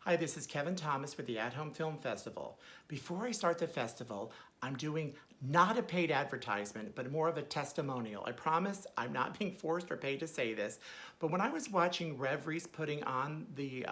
Hi, this is Kevin Thomas with the At Home Film Festival. Before I start the festival, I'm doing not a paid advertisement, but more of a testimonial. I promise I'm not being forced or paid to say this, but when I was watching Reveries putting on the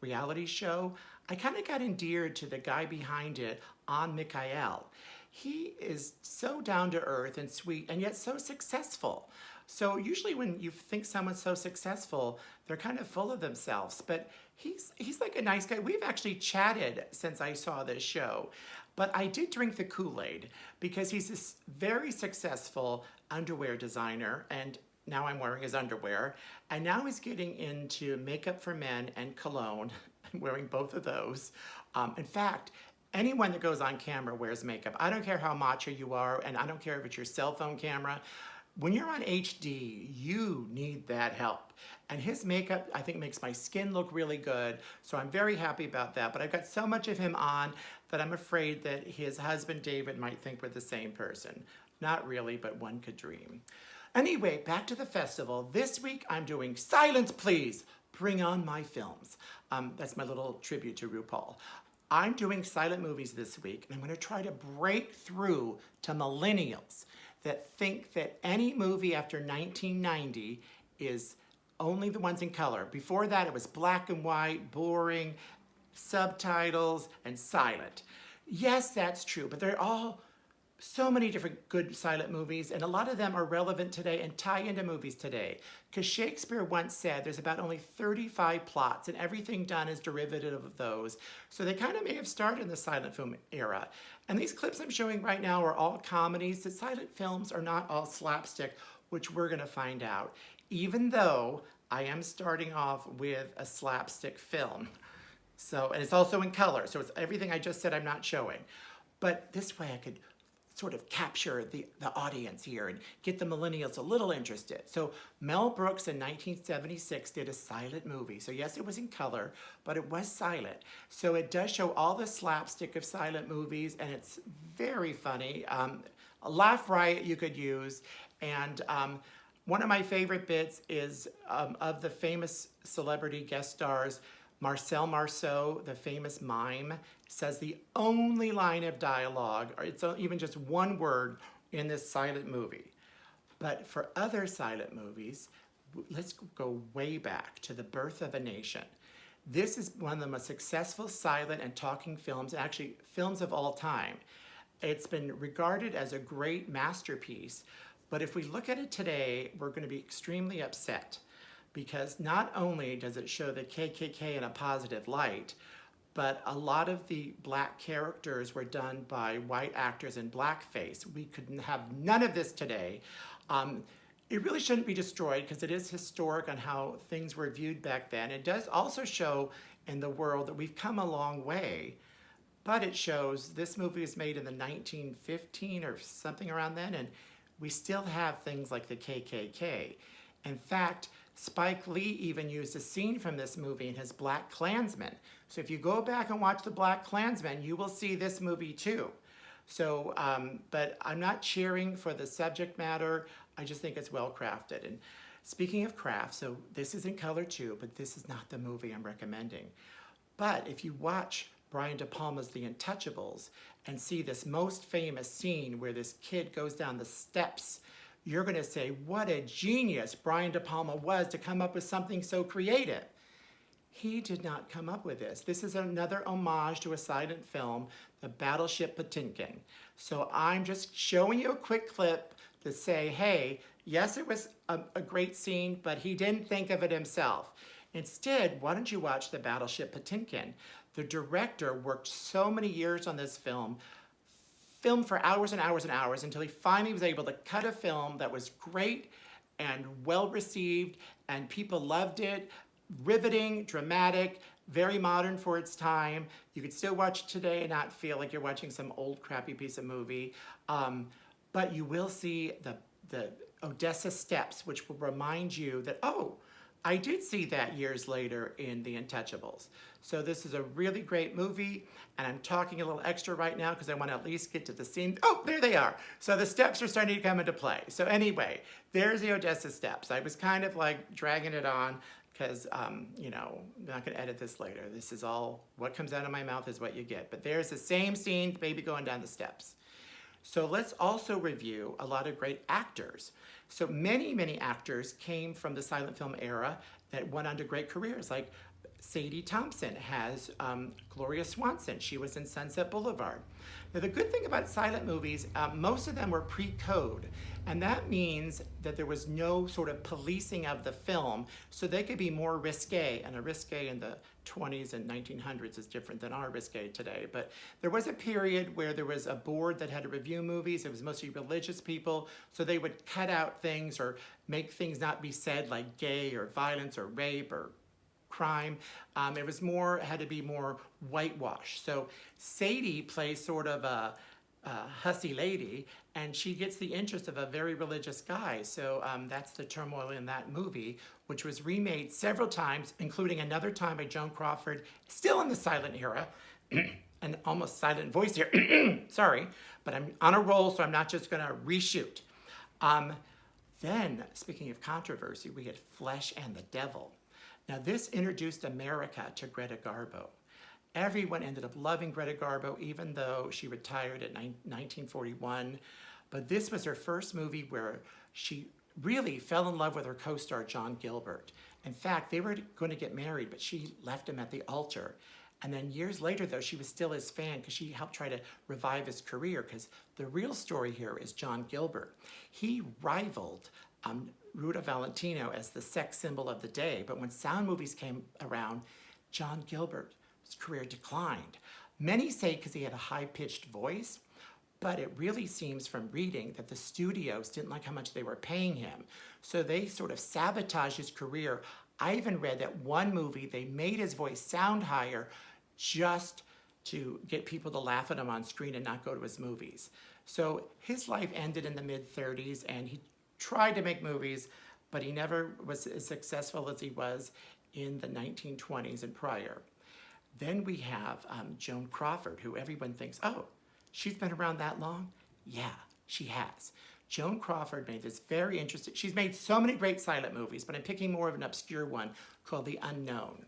reality show, I kind of got endeared to the guy behind it, on Mikhail. He is so down to earth and sweet and yet so successful. So usually when you think someone's so successful, they're kind of full of themselves, but he's like a nice guy. We've actually chatted since I saw this show, but I did drink the Kool-Aid because he's this very successful underwear designer, and now I'm wearing his underwear, and now he's getting into makeup for men and cologne. I'm wearing both of those. In fact, anyone that goes on camera wears makeup. I don't care how macho you are, and I don't care if it's your cell phone camera. When you're on HD, you need that help. And his makeup, I think, makes my skin look really good. So I'm very happy about that. But I've got so much of him on that I'm afraid that his husband, David, might think we're the same person. Not really, but one could dream. Anyway, back to the festival. This week, I'm doing Silence Please, Bring On My Films. That's my little tribute to RuPaul. I'm doing silent movies this week, and I'm going to try to break through to millennials that think that any movie after 1990 is only the ones in color. Before that, it was black and white, boring, subtitles, and silent. Yes, that's true, but they're all so many different good silent movies, and a lot of them are relevant today and tie into movies today. Because Shakespeare once said there's about only 35 plots, and everything done is derivative of those. So they kind of may have started in the silent film era. And these clips I'm showing right now are all comedies. The silent films are not all slapstick, which we're going to find out, even though I am starting off with a slapstick film. So, and it's also in color, so it's everything I just said I'm not showing. But this way I could sort of capture the audience here and get the millennials a little interested. So Mel Brooks in 1976 did a silent movie. So yes, it was in color, but it was silent. So it does show all the slapstick of silent movies, and it's very funny. A laugh riot you could use. And one of my favorite bits is of the famous celebrity guest stars, Marcel Marceau, the famous mime, says the only line of dialogue, or it's even just one word, in this silent movie. But for other silent movies, let's go way back to The Birth of a Nation. This is one of the most successful silent and talking films, actually films of all time. It's been regarded as a great masterpiece, but if we look at it today, we're going to be extremely upset, because not only does it show the KKK in a positive light, but a lot of the black characters were done by white actors in blackface. We could have none of this today. It really shouldn't be destroyed because it is historic on how things were viewed back then. It does also show in the world that we've come a long way, but it shows this movie was made in the 1915 or something around then, and we still have things like the KKK. In fact, Spike Lee even used a scene from this movie in his Black Klansman. So if you go back and watch the Black Klansman, you will see this movie too. So, but I'm not cheering for the subject matter. I just think it's well crafted. And speaking of craft, so this is in color too, but this is not the movie I'm recommending. But if you watch Brian De Palma's The Untouchables and see this most famous scene where this kid goes down the steps, you're going to say, what a genius Brian De Palma was to come up with something so creative. He did not come up with this. This is another homage to a silent film, the Battleship Potemkin. So I'm just showing you a quick clip to say, hey, yes, it was a great scene, but he didn't think of it himself. Instead, why don't you watch the Battleship Potemkin? The director worked so many years on this film, filmed for hours and hours and hours until he finally was able to cut a film that was great and well received, and people loved it. Riveting, dramatic, very modern for its time. You could still watch it today and not feel like you're watching some old crappy piece of movie. But you will see the Odessa steps, which will remind you that, oh, I did see that years later in The Untouchables. So this is a really great movie, and I'm talking a little extra right now because I want to at least get to the scene. Oh, there they are. So the steps are starting to come into play. So anyway, there's the Odessa steps. I was kind of like dragging it on, because, you know, I'm not going to edit this later. This is all, what comes out of my mouth is what you get. But there's the same scene, the baby going down the steps. So let's also review a lot of great actors. So many actors came from the silent film era that went on to great careers, like Sadie Thompson has Gloria Swanson. She was in Sunset Boulevard. Now, the good thing about silent movies, most of them were pre-code, and that means that there was no sort of policing of the film, so they could be more risque, and a risque in the 20s and 1900s is different than our risque today. But there was a period where there was a board that had to review movies. It was mostly religious people, so they would cut out things or make things not be said, like gay or violence or rape or crime. It was more, had to be more whitewashed. So Sadie plays sort of a hussy lady, and she gets the interest of a very religious guy. So that's the turmoil in that movie, which was remade several times, including another time by Joan Crawford, still in the silent era, an almost silent voice here. Sorry, but I'm on a roll, so I'm not just gonna reshoot. Then, speaking of controversy, we had Flesh and the Devil. Now, this introduced America to Greta Garbo. Everyone ended up loving Greta Garbo, even though she retired at 1941. But this was her first movie where she really fell in love with her co-star, John Gilbert. In fact, they were going to get married, but she left him at the altar. And then years later, though, she was still his fan because she helped try to revive his career, because the real story here is John Gilbert. He rivaled Ruta Valentino as the sex symbol of the day, but when sound movies came around, John Gilbert's career declined. Many say because he had a high-pitched voice, but it really seems from reading that the studios didn't like how much they were paying him, so they sort of sabotaged his career. I even read that one movie, they made his voice sound higher just to get people to laugh at him on screen and not go to his movies. So his life ended in the mid-30s, and he tried to make movies, but he never was as successful as he was in the 1920s and prior. Then we have Joan Crawford, who everyone thinks, oh, she's been around that long? Yeah, she has. Joan Crawford made this very interesting, she's made so many great silent movies, but I'm picking more of an obscure one called The Unknown.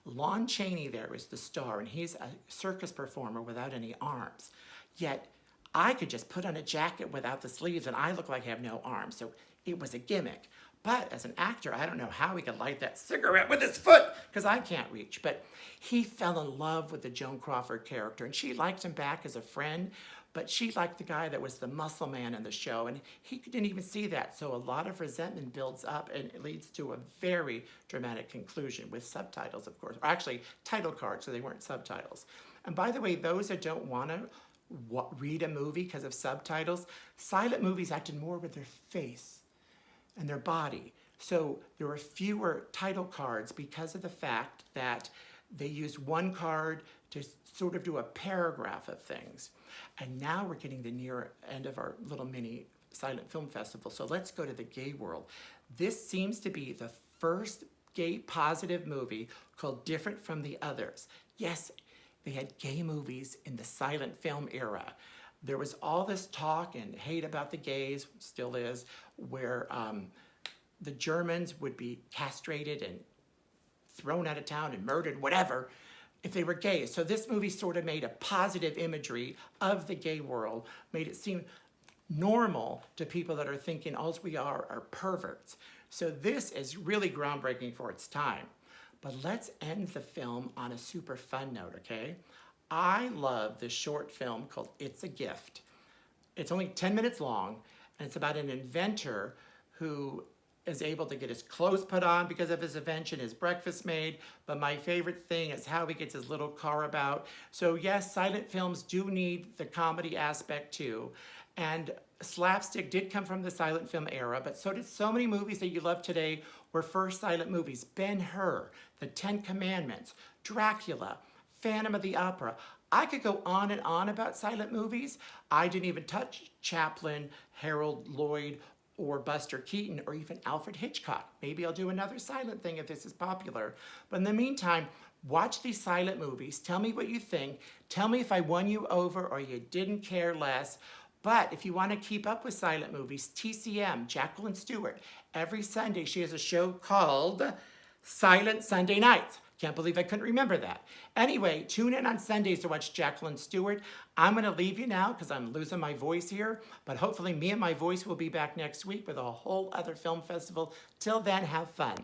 Lon Chaney there is the star, and he's a circus performer without any arms. Yet, I could just put on a jacket without the sleeves and I look like I have no arms, so it was a gimmick. But as an actor, I don't know how he could light that cigarette with his foot, because I can't reach. But he fell in love with the Joan Crawford character, and she liked him back as a friend, but she liked the guy that was the muscle man in the show, and he didn't even see that. So a lot of resentment builds up, and it leads to a very dramatic conclusion with subtitles, of course, or actually title cards, so they weren't subtitles. And by the way, those that don't want to read a movie because of subtitles, silent movies acted more with their face and their body. So there were fewer title cards because of the fact that they used one card to sort of do a paragraph of things. And now we're getting the near end of our little mini silent film festival. So let's go to the gay world. This seems to be the first gay positive movie called Different from the Others. Yes, they had gay movies in the silent film era. There was all this talk and hate about the gays, still is, where the Germans would be castrated and thrown out of town and murdered, whatever, if they were gay. So this movie sort of made a positive imagery of the gay world, made it seem normal to people that are thinking all we are perverts. So this is really groundbreaking for its time. But let's end the film on a super fun note, okay? I love this short film called It's a Gift. It's only 10 minutes long, and it's about an inventor who is able to get his clothes put on because of his invention, his breakfast made, but my favorite thing is how he gets his little car about. So yes, silent films do need the comedy aspect too, and slapstick did come from the silent film era, but so did so many movies that you love today were first silent movies. Ben-Hur, The Ten Commandments, Dracula, Phantom of the Opera. I could go on and on about silent movies. I didn't even touch Chaplin, Harold Lloyd, or Buster Keaton, or even Alfred Hitchcock. Maybe I'll do another silent thing if this is popular. But in the meantime, watch these silent movies. Tell me what you think. Tell me if I won you over or you didn't care less. But if you want to keep up with silent movies, TCM, Jacqueline Stewart, every Sunday she has a show called Silent Sunday Nights. Can't believe I couldn't remember that. Anyway, tune in on Sundays to watch Jacqueline Stewart. I'm going to leave you now because I'm losing my voice here, but hopefully me and my voice will be back next week with a whole other film festival. Till then, have fun.